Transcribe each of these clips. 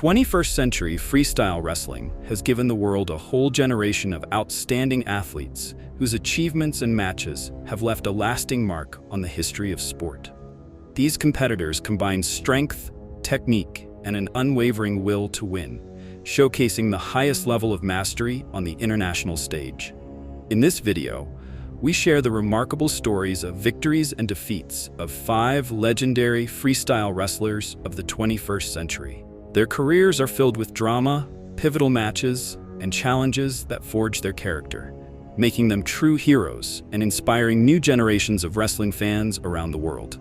21st century freestyle wrestling has given the world a whole generation of outstanding athletes whose achievements and matches have left a lasting mark on the history of sport. These competitors combine strength, technique, and an unwavering will to win, showcasing the highest level of mastery on the international stage. In this video, we share the remarkable stories of victories and defeats of 5 legendary freestyle wrestlers of the 21st century. Their careers are filled with drama, pivotal matches, and challenges that forge their character, making them true heroes and inspiring new generations of wrestling fans around the world.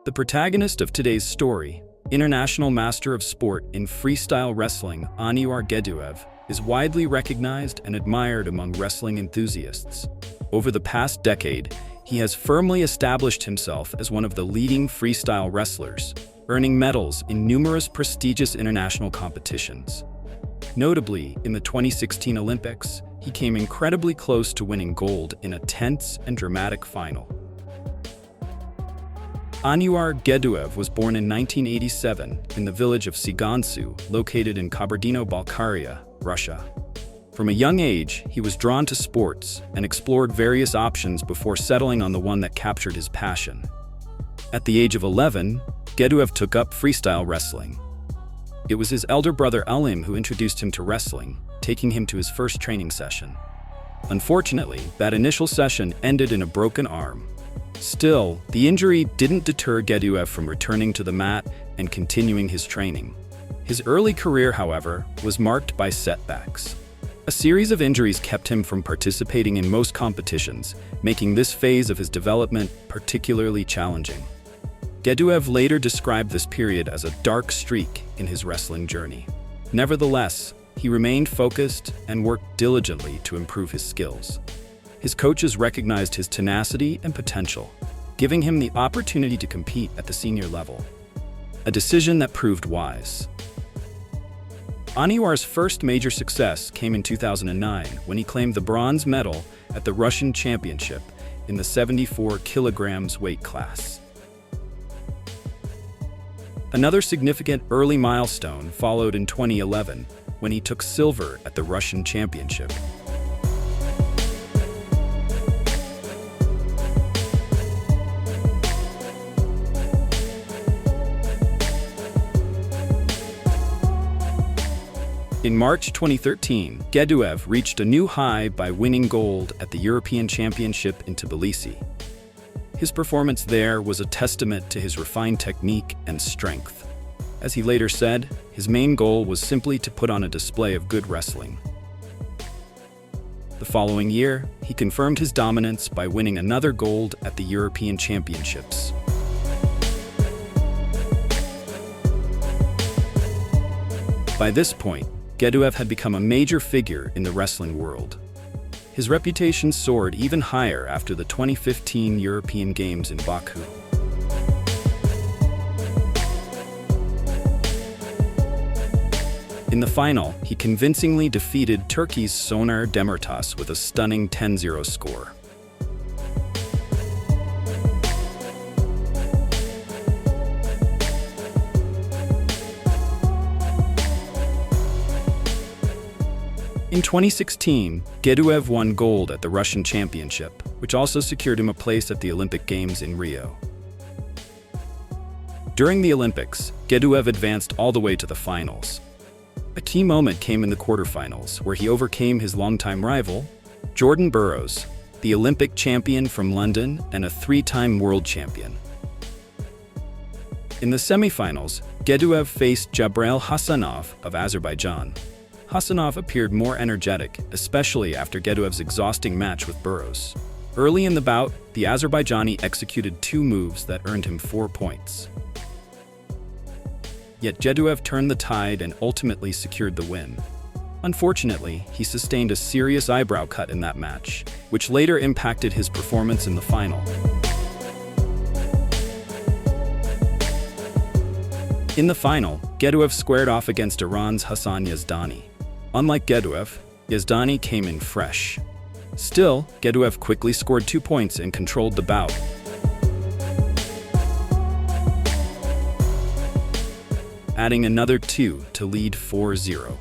The protagonist of today's story, international master of sport in freestyle wrestling Aniuar Geduev, is widely recognized and admired among wrestling enthusiasts. Over the past decade, he has firmly established himself as one of the leading freestyle wrestlers, earning medals in numerous prestigious international competitions. Notably, in the 2016 Olympics, he came incredibly close to winning gold in a tense and dramatic final. Aniuar Geduev was born in 1987 in the village of Tsigansu, located in Kabardino-Balkaria, Russia. From a young age, he was drawn to sports and explored various options before settling on the one that captured his passion. At the age of 11, Geduev took up freestyle wrestling. It was his elder brother Alim who introduced him to wrestling, taking him to his first training session. Unfortunately, that initial session ended in a broken arm. Still, the injury didn't deter Geduev from returning to the mat and continuing his training. His early career, however, was marked by setbacks. A series of injuries kept him from participating in most competitions, making this phase of his development particularly challenging. Geduev later described this period as a dark streak in his wrestling journey. Nevertheless, he remained focused and worked diligently to improve his skills. His coaches recognized his tenacity and potential, giving him the opportunity to compete at the senior level, a decision that proved wise. Aniuar's first major success came in 2009 when he claimed the bronze medal at the Russian Championship in the 74 kilograms weight class. Another significant early milestone followed in 2011 when he took silver at the Russian Championship. In March 2013, Geduev reached a new high by winning gold at the European Championship in Tbilisi. His performance there was a testament to his refined technique and strength. As he later said, his main goal was simply to put on a display of good wrestling. The following year, he confirmed his dominance by winning another gold at the European Championships. By this point, Geduev had become a major figure in the wrestling world. His reputation soared even higher after the 2015 European Games in Baku. In the final, he convincingly defeated Turkey's Soner Demirtas with a stunning 10-0 score. In 2016, Geduev won gold at the Russian Championship, which also secured him a place at the Olympic Games in Rio. During the Olympics, Geduev advanced all the way to the finals. A key moment came in the quarterfinals, where he overcame his longtime rival, Jordan Burroughs, the Olympic champion from London and a 3-time world champion. In the semifinals, Geduev faced Dzhamal Otarsultanov of Azerbaijan. Hasanov appeared more energetic, especially after Geduev's exhausting match with Burroughs. Early in the bout, the Azerbaijani executed 2 moves that earned him 4 points. Yet Geduev turned the tide and ultimately secured the win. Unfortunately, he sustained a serious eyebrow cut in that match, which later impacted his performance in the final. In the final, Geduev squared off against Iran's Hassan Yazdani. Unlike Geduev, Yazdani came in fresh. Still, Geduev quickly scored 2 points and controlled the bout. adding another 2 to lead 4-0.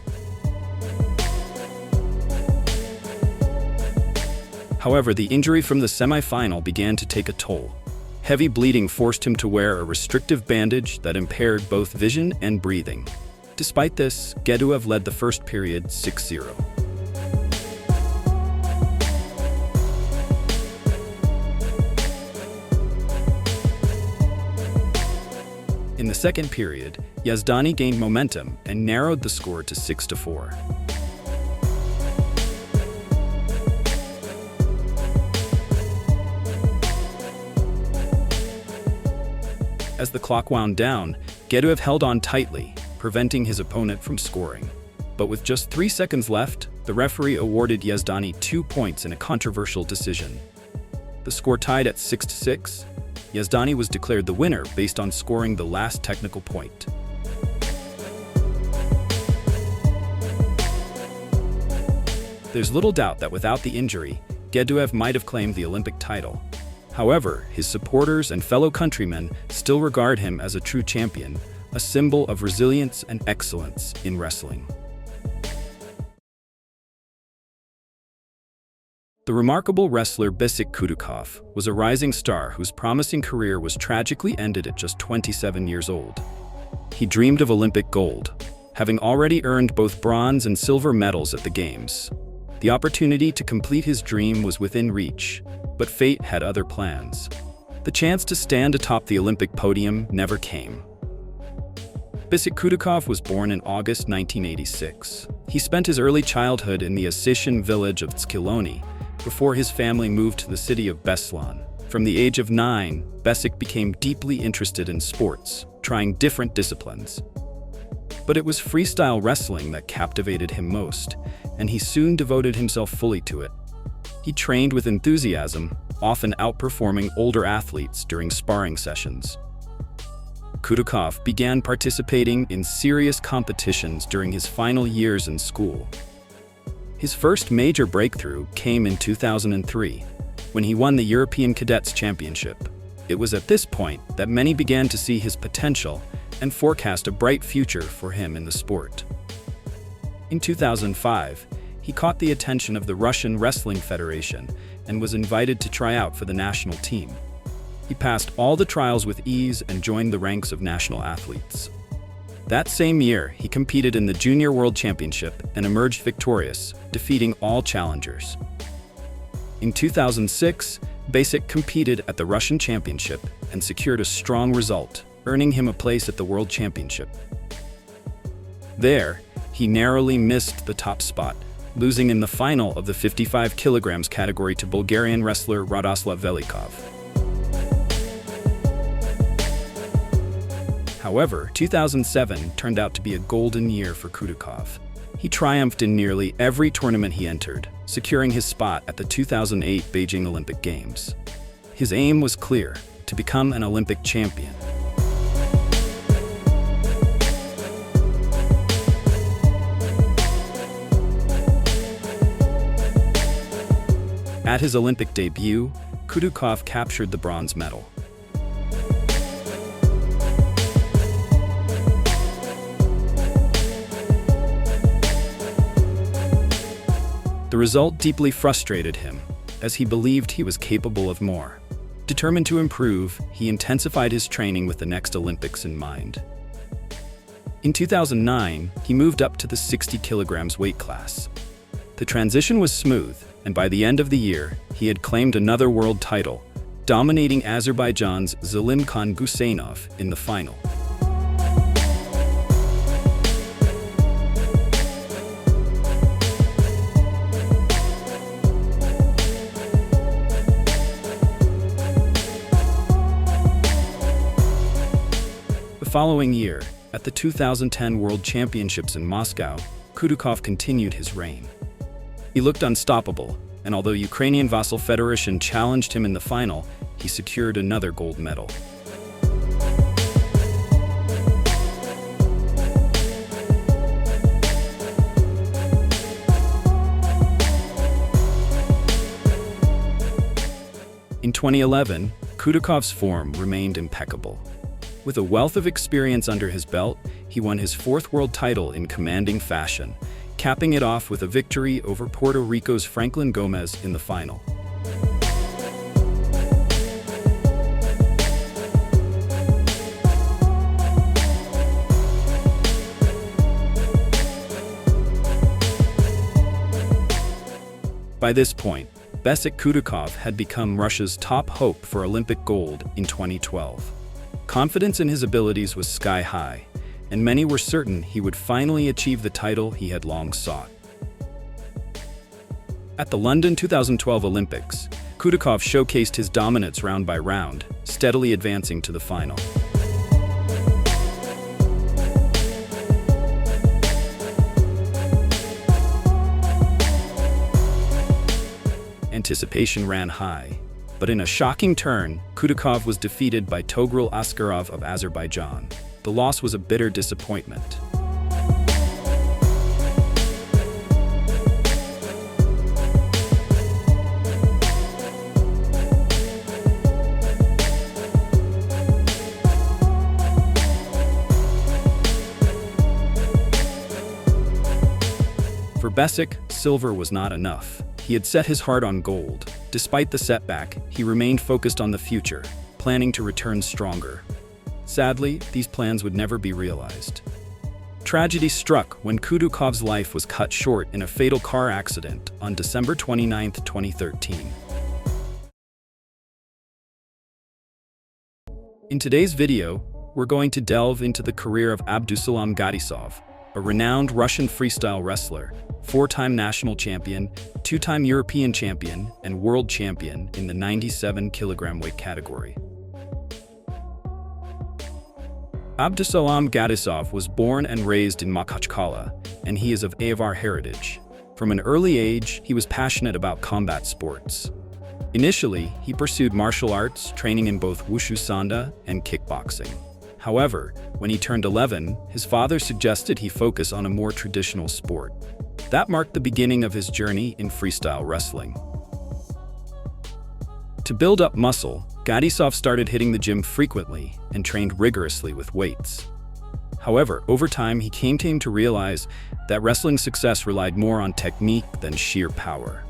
However, the injury from the semi-final began to take a toll. Heavy bleeding forced him to wear a restrictive bandage that impaired both vision and breathing. Despite this, Geduev led the first period 6-0. In the second period, Yazdani gained momentum and narrowed the score to 6-4. As the clock wound down, Geduev held on tightly, preventing his opponent from scoring. But with just 3 seconds left, the referee awarded Yazdani 2 points in a controversial decision. The score tied at 6-6. Yazdani was declared the winner based on scoring the last technical point. There's little doubt that without the injury, Geduev might have claimed the Olympic title. However, his supporters and fellow countrymen still regard him as a true champion, a symbol of resilience and excellence in wrestling. The remarkable wrestler Besik Kudukhov was a rising star whose promising career was tragically ended at just 27 years old. He dreamed of Olympic gold, having already earned both bronze and silver medals at the Games. The opportunity to complete his dream was within reach, but fate had other plans. The chance to stand atop the Olympic podium never came. Besik Kudukhov was born in August 1986. He spent his early childhood in the Osetian village of Tskiloni before his family moved to the city of Beslan. From the age of 9, Besik became deeply interested in sports, trying different disciplines. But it was freestyle wrestling that captivated him most, and he soon devoted himself fully to it. He trained with enthusiasm, often outperforming older athletes during sparring sessions. Kudukhov began participating in serious competitions during his final years in school. His first major breakthrough came in 2003, when he won the European Cadets Championship. It was at this point that many began to see his potential and forecast a bright future for him in the sport. In 2005, he caught the attention of the Russian Wrestling Federation and was invited to try out for the national team. He passed all the trials with ease and joined the ranks of national athletes. That same year, he competed in the Junior World Championship and emerged victorious, defeating all challengers. In 2006, Besik competed at the Russian Championship and secured a strong result, earning him a place at the World Championship. There, he narrowly missed the top spot, losing in the final of the 55 kilograms category to Bulgarian wrestler Radoslav Velikov. However, 2007 turned out to be a golden year for Kudukhov. He triumphed in nearly every tournament he entered, securing his spot at the 2008 Beijing Olympic Games. His aim was clear: to become an Olympic champion. At his Olympic debut, Kudukhov captured the bronze medal. The result deeply frustrated him, as he believed he was capable of more. Determined to improve, he intensified his training with the next Olympics in mind. In 2009, he moved up to the 60 kilograms weight class. The transition was smooth, and by the end of the year, he had claimed another world title, dominating Azerbaijan's Zalimkhan Guseynov in the final. The following year, at the 2010 World Championships in Moscow, Kudukhov continued his reign. He looked unstoppable, and although Ukrainian Vasyl Fedorushin challenged him in the final, he secured another gold medal. In 2011, Kudukhov's form remained impeccable. With a wealth of experience under his belt, he won his fourth world title in commanding fashion, capping it off with a victory over Puerto Rico's Franklin Gomez in the final. By this point, Besik Kudukhov had become Russia's top hope for Olympic gold in 2012. Confidence in his abilities was sky high, and many were certain he would finally achieve the title he had long sought. At the London 2012 Olympics, Kudukhov showcased his dominance round by round, steadily advancing to the final. Anticipation ran high, but in a shocking turn, Kudukhov was defeated by Togrul Askarov of Azerbaijan. The loss was a bitter disappointment. For Besik, silver was not enough. He had set his heart on gold. Despite the setback, he remained focused on the future, planning to return stronger. Sadly, these plans would never be realized. Tragedy struck when Kudukhov's life was cut short in a fatal car accident on December 29, 2013. In today's video, we're going to delve into the career of Abdusalam Gadisov, a renowned Russian freestyle wrestler, four-time national champion, two-time European champion, and world champion in the 97-kilogram weight category. Abdusalam Gadisov was born and raised in Makhachkala, and he is of Avar heritage. From an early age, he was passionate about combat sports. Initially, he pursued martial arts, training in both wushu sanda and kickboxing. However, when he turned 11, his father suggested he focus on a more traditional sport. That marked the beginning of his journey in freestyle wrestling. To build up muscle, Gadisov started hitting the gym frequently and trained rigorously with weights. However, over time he came to realize that wrestling success relied more on technique than sheer power.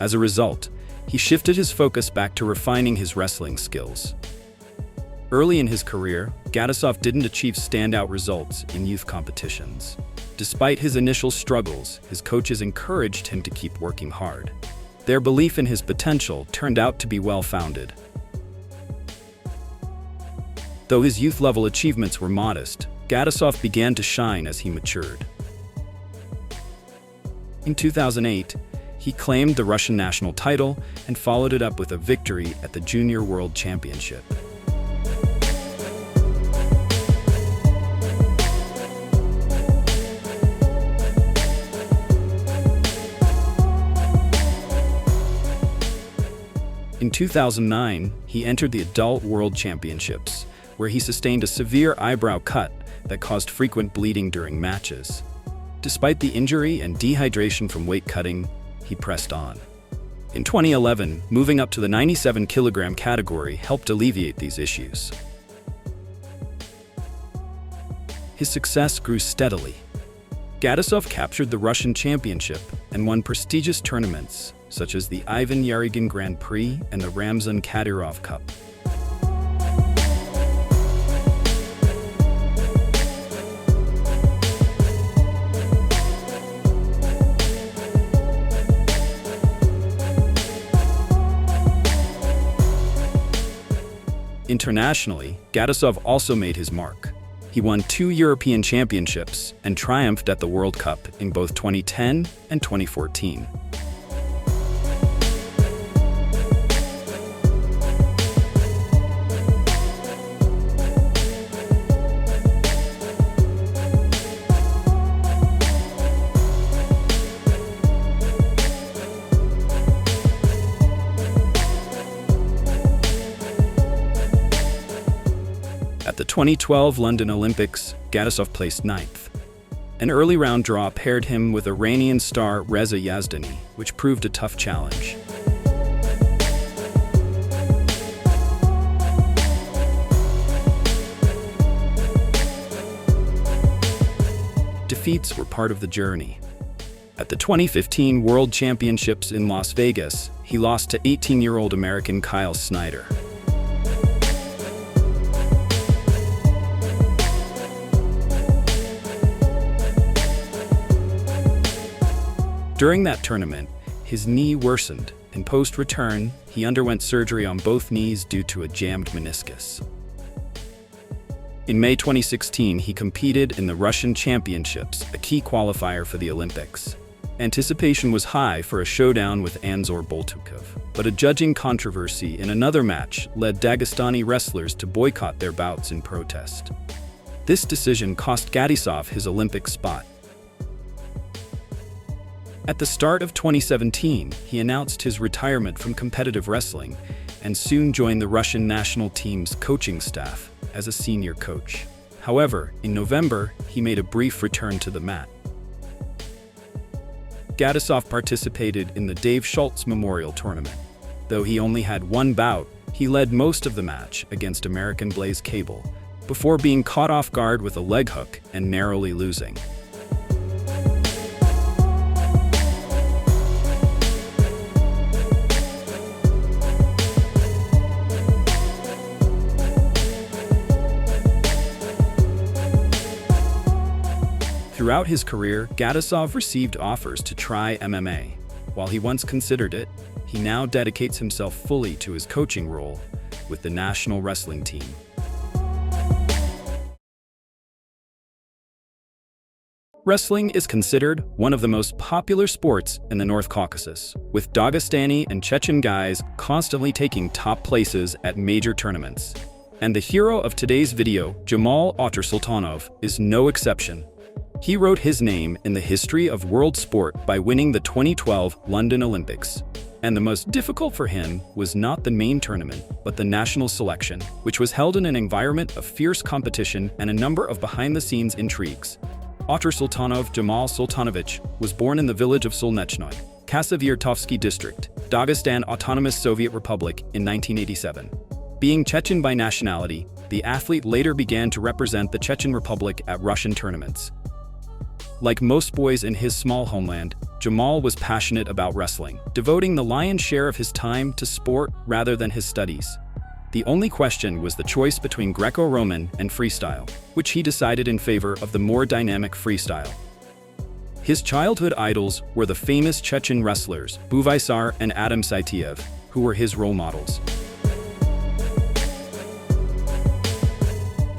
As a result, he shifted his focus back to refining his wrestling skills. Early in his career, Gadisov didn't achieve standout results in youth competitions. Despite his initial struggles, his coaches encouraged him to keep working hard. Their belief in his potential turned out to be well-founded. Though his youth-level achievements were modest, Gadisov began to shine as he matured. In 2008, he claimed the Russian national title and followed it up with a victory at the Junior World Championship. In 2009, he entered the Adult World Championships, where he sustained a severe eyebrow cut that caused frequent bleeding during matches. Despite the injury and dehydration from weight cutting, he pressed on. In 2011, moving up to the 97-kilogram category helped alleviate these issues. His success grew steadily. Gadisov captured the Russian championship and won prestigious tournaments such as the Ivan Yarygin Grand Prix and the Ramzan Kadyrov Cup. Internationally, Gadisov also made his mark. He won 2 European championships and triumphed at the World Cup in both 2010 and 2014. At the 2012 London Olympics, Gadisov placed 9th. An early round draw paired him with Iranian star Reza Yazdani, which proved a tough challenge. defeats were part of the journey. At the 2015 World Championships in Las Vegas, he lost to 18-year-old American Kyle Snyder. During that tournament, his knee worsened, and post-return, he underwent surgery on both knees due to a jammed meniscus. In May 2016, he competed in the Russian Championships, a key qualifier for the Olympics. Anticipation was high for a showdown with Aniuar Geduev, but a judging controversy in another match led Dagestani wrestlers to boycott their bouts in protest. This decision cost Gadisov his Olympic spot. At the start of 2017, he announced his retirement from competitive wrestling and soon joined the Russian national team's coaching staff as a senior coach. However, in November, he made a brief return to the mat. Gadisov participated in the Dave Schultz Memorial Tournament. Though he only had one bout, he led most of the match against American Blaze Cable, before being caught off guard with a leg hook and narrowly losing. Throughout his career, Gadisov received offers to try MMA. While he once considered it, he now dedicates himself fully to his coaching role with the national wrestling team. Wrestling is considered one of the most popular sports in the North Caucasus, with Dagestani and Chechen guys constantly taking top places at major tournaments. And the hero of today's video, Dzhamal Otarsultanov, is no exception. He wrote his name in the history of world sport by winning the 2012 London Olympics. And the most difficult for him was not the main tournament, but the national selection, which was held in an environment of fierce competition and a number of behind-the-scenes intrigues. Otarsultanov Dzhamal Sultanovich was born in the village of Solnechnoye, Kasavyrtovsky district, Dagestan Autonomous Soviet Republic in 1987. Being Chechen by nationality, the athlete later began to represent the Chechen Republic at Russian tournaments. Like most boys in his small homeland, Dzhamal was passionate about wrestling, devoting the lion's share of his time to sport rather than his studies. The only question was the choice between Greco-Roman and freestyle, which he decided in favor of the more dynamic freestyle. His childhood idols were the famous Chechen wrestlers Buvaisar and Adam Saitiev, who were his role models.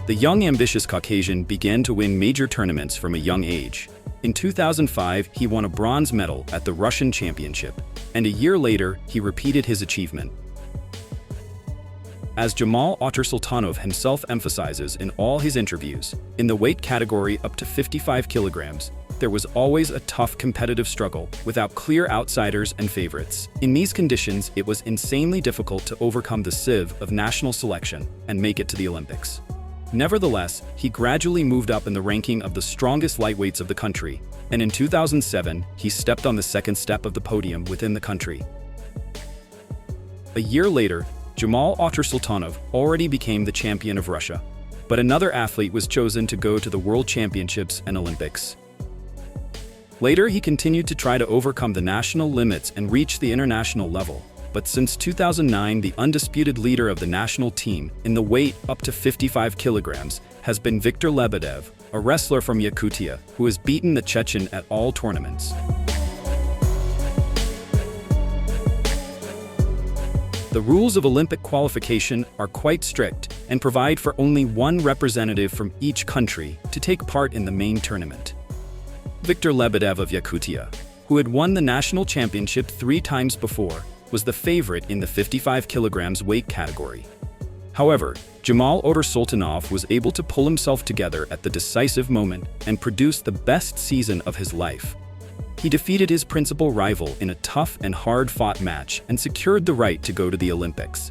The young ambitious Caucasian began to win major tournaments from a young age. In 2005, he won a bronze medal at the Russian Championship, and a year later, he repeated his achievement. As Dzhamal Otarsultanov himself emphasizes in all his interviews, in the weight category up to 55 kilograms, there was always a tough competitive struggle without clear outsiders and favorites. In these conditions, it was insanely difficult to overcome the sieve of national selection and make it to the Olympics. Nevertheless, he gradually moved up in the ranking of the strongest lightweights of the country, and in 2007, he stepped on the second step of the podium within the country. A year later, Dzhamal Otarsultanov already became the champion of Russia, but another athlete was chosen to go to the World Championships and Olympics. Later, he continued to try to overcome the national limits and reach the international level. But since 2009, the undisputed leader of the national team in the weight up to 55 kilograms has been Viktor Lebedev, a wrestler from Yakutia who has beaten the Chechen at all tournaments. The rules of Olympic qualification are quite strict and provide for only one representative from each country to take part in the main tournament. Viktor Lebedev of Yakutia, who had won the national championship 3 times before, was the favorite in the 55 kilograms weight category. However, Dzhamal Otarsultanov was able to pull himself together at the decisive moment and produce the best season of his life. He defeated his principal rival in a tough and hard-fought match and secured the right to go to the Olympics.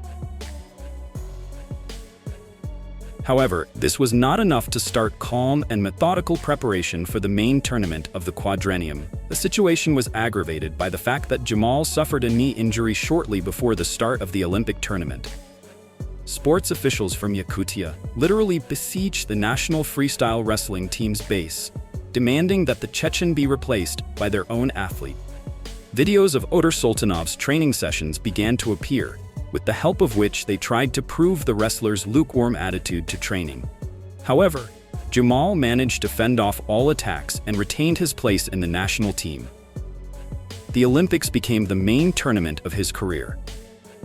However, this was not enough to start calm and methodical preparation for the main tournament of the quadrennium. The situation was aggravated by the fact that Dzhamal suffered a knee injury shortly before the start of the Olympic tournament. Sports officials from Yakutia literally besieged the national freestyle wrestling team's base, demanding that the Chechen be replaced by their own athlete. Videos of Otarsultanov's training sessions began to appear, with the help of which they tried to prove the wrestler's lukewarm attitude to training. However, Dzhamal managed to fend off all attacks and retained his place in the national team. The Olympics became the main tournament of his career.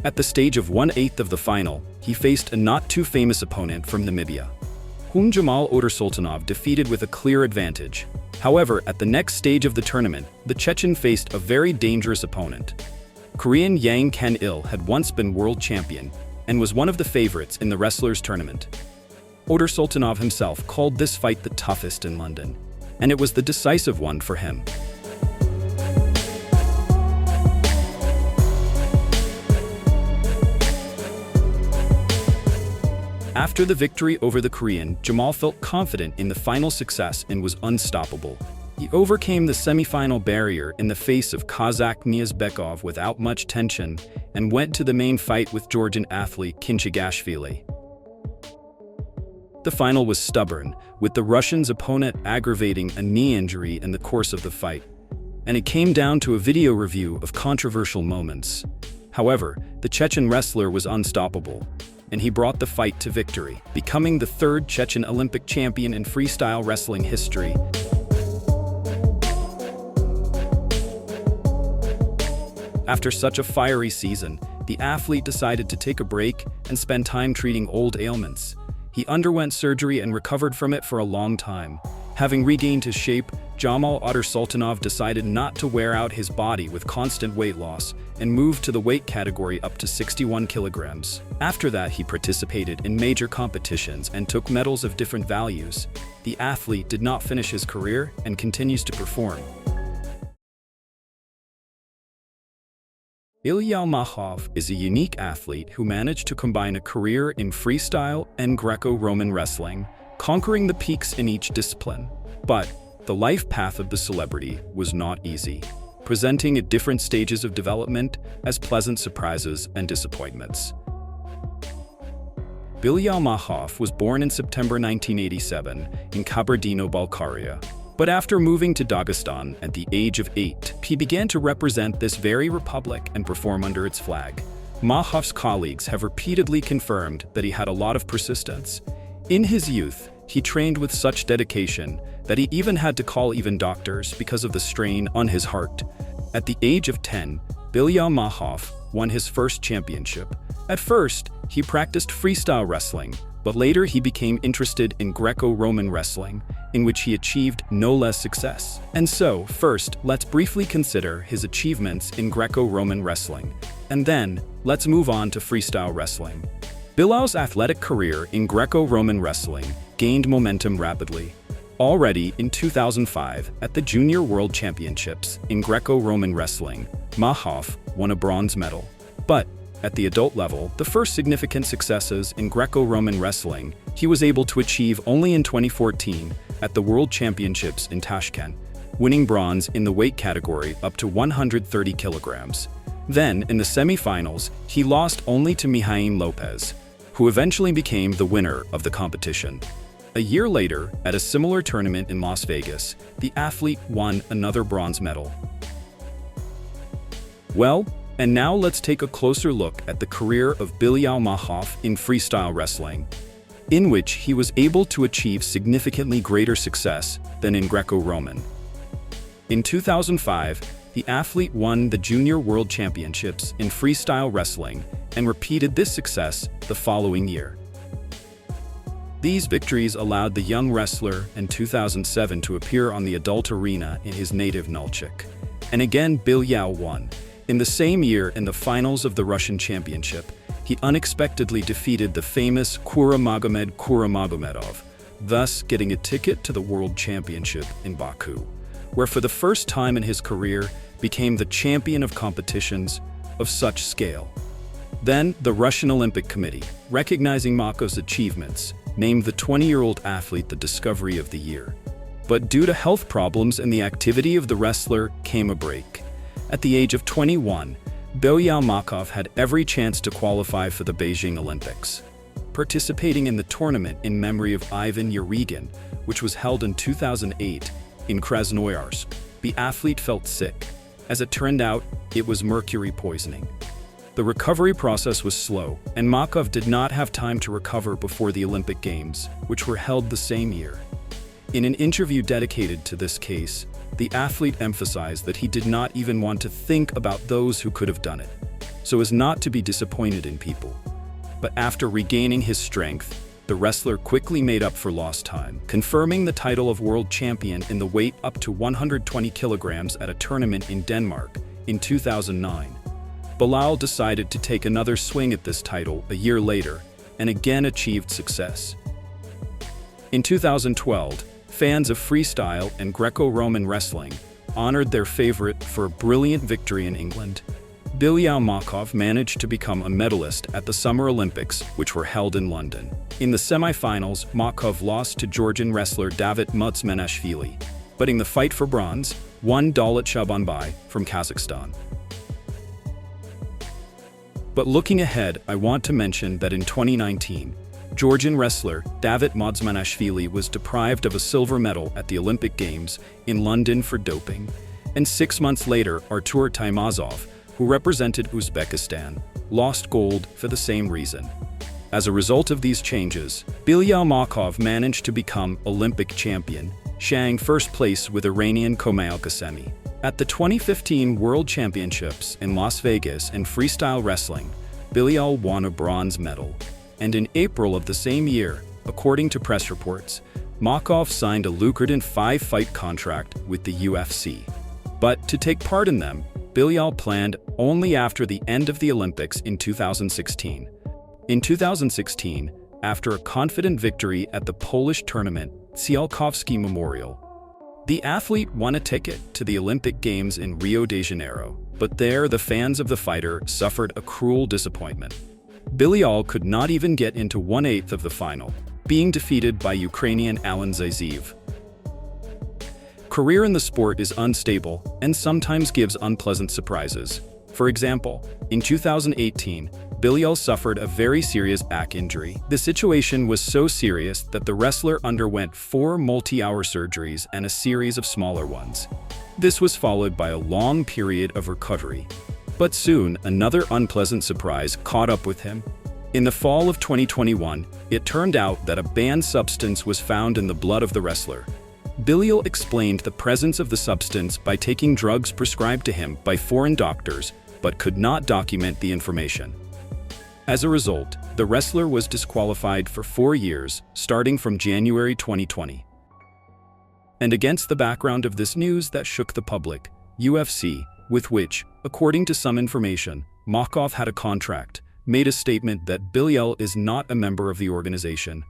At the stage of 1/8 of the final, he faced a not-too-famous opponent from Namibia, whom Dzhamal Otarsultanov defeated with a clear advantage. However, at the next stage of the tournament, the Chechen faced a very dangerous opponent. Korean Yang Ken-il had once been world champion and was one of the favorites in the wrestlers' tournament. Otarsultanov himself called this fight the toughest in London, and it was the decisive one for him. After the victory over the Korean, Dzhamal felt confident in the final success and was unstoppable. He overcame the semi-final barrier in the face of Kazakh Niazbekov without much tension and went to the main fight with Georgian athlete Kinchigashvili. The final was stubborn, with the Russian's opponent aggravating a knee injury in the course of the fight, and it came down to a video review of controversial moments. However, the Chechen wrestler was unstoppable, and he brought the fight to victory, becoming the third Chechen Olympic champion in freestyle wrestling history. After such a fiery season, the athlete decided to take a break and spend time treating old ailments. He underwent surgery and recovered from it for a long time. Having regained his shape, Dzhamal Otarsultanov decided not to wear out his body with constant weight loss and moved to the weight category up to 61 kilograms. After that, he participated in major competitions and took medals of different values. The athlete did not finish his career and continues to perform. Bilyal Makhov is a unique athlete who managed to combine a career in freestyle and Greco-Roman wrestling, conquering the peaks in each discipline. But the life path of the celebrity was not easy, presenting at different stages of development as pleasant surprises and disappointments. Bilyal Makhov was born in September 1987 in Kabardino-Balkaria. But after moving to Dagestan at the age of 8, he began to represent this very republic and perform under its flag. Makhov's colleagues have repeatedly confirmed that he had a lot of persistence. In his youth, he trained with such dedication that he even had to call even doctors because of the strain on his heart. At the age of 10, Bilyal Makhov won his first championship. At first, he practiced freestyle wrestling, but later he became interested in Greco-Roman wrestling, in which he achieved no less success. And so, first, let's briefly consider his achievements in Greco-Roman wrestling, and then let's move on to freestyle wrestling. Bilal's athletic career in Greco-Roman wrestling gained momentum rapidly. Already in 2005, at the Junior World Championships in Greco-Roman wrestling, Makhov won a bronze medal. But at the adult level, the first significant successes in Greco-Roman wrestling he was able to achieve only in 2014 at the World Championships in Tashkent, winning bronze in the weight category up to 130 kilograms. Then, in the semi-finals, he lost only to Mijaín Lopez, who eventually became the winner of the competition. A year later, at a similar tournament in Las Vegas, the athlete won another bronze medal. Well, and now let's take a closer look at the career of Bilyal Makhov in freestyle wrestling, in which he was able to achieve significantly greater success than in Greco-Roman. In 2005, the athlete won the Junior World Championships in freestyle wrestling and repeated this success the following year. These victories allowed the young wrestler in 2007 to appear on the adult arena in his native Nalchik. And again, Bilyal won. In the same year, in the finals of the Russian Championship, he unexpectedly defeated the famous Kuramagomedov, thus getting a ticket to the World Championship in Baku, where for the first time in his career became the champion of competitions of such scale. Then, the Russian Olympic Committee, recognizing Makhov's achievements, named the 20-year-old athlete the Discovery of the Year. But due to health problems and the activity of the wrestler came a break. At the age of 21, Bilyal Makhov had every chance to qualify for the Beijing Olympics. Participating in the tournament in memory of Ivan Yarygin, which was held in 2008, in Krasnoyarsk, the athlete felt sick. As it turned out, it was mercury poisoning. The recovery process was slow, and Makhov did not have time to recover before the Olympic Games, which were held the same year. In an interview dedicated to this case, the athlete emphasized that he did not even want to think about those who could have done it, so as not to be disappointed in people. But after regaining his strength, the wrestler quickly made up for lost time, confirming the title of world champion in the weight up to 120 kilograms at a tournament in Denmark in 2009. Bilyal decided to take another swing at this title a year later and again achieved success. In 2012, fans of freestyle and Greco-Roman wrestling honored their favorite for a brilliant victory in England. Bilyal Makhov managed to become a medalist at the Summer Olympics, which were held in London. In the semi-finals, Makhov lost to Georgian wrestler David Mutsmanashvili, but in the fight for bronze, won Dalit Shabanbai from Kazakhstan. But looking ahead, I want to mention that in 2019, Georgian wrestler David Mutsmanashvili was deprived of a silver medal at the Olympic Games in London for doping, and 6 months later, Artur Taymazov, who represented Uzbekistan, lost gold for the same reason. As a result of these changes, Bilyal Makhov managed to become Olympic champion, sharing first place with Iranian Komail Qasemi. At the 2015 World Championships in Las Vegas in freestyle wrestling, Bilyal won a bronze medal. And in April of the same year, according to press reports, Makhov signed a lucrative 5-fight contract with the UFC. But to take part in them, Bilyal planned only after the end of the Olympics in 2016. In 2016, after a confident victory at the Polish tournament Tsiolkovsky Memorial, the athlete won a ticket to the Olympic Games in Rio de Janeiro, but there the fans of the fighter suffered a cruel disappointment. Bilyal could not even get into 1/8 of the final, being defeated by Ukrainian Alan Zaitsev. Career in the sport is unstable and sometimes gives unpleasant surprises. For example, in 2018, Bilyal suffered a very serious back injury. The situation was so serious that the wrestler underwent 4 multi-hour surgeries and a series of smaller ones. This was followed by a long period of recovery. But soon, another unpleasant surprise caught up with him. In the fall of 2021, it turned out that a banned substance was found in the blood of the wrestler. Bilyal explained the presence of the substance by taking drugs prescribed to him by foreign doctors, but could not document the information. As a result, the wrestler was disqualified for 4 years, starting from January 2020. And against the background of this news that shook the public, UFC, with which, according to some information, Makhov had a contract, made a statement that Bilyal is not a member of the organization,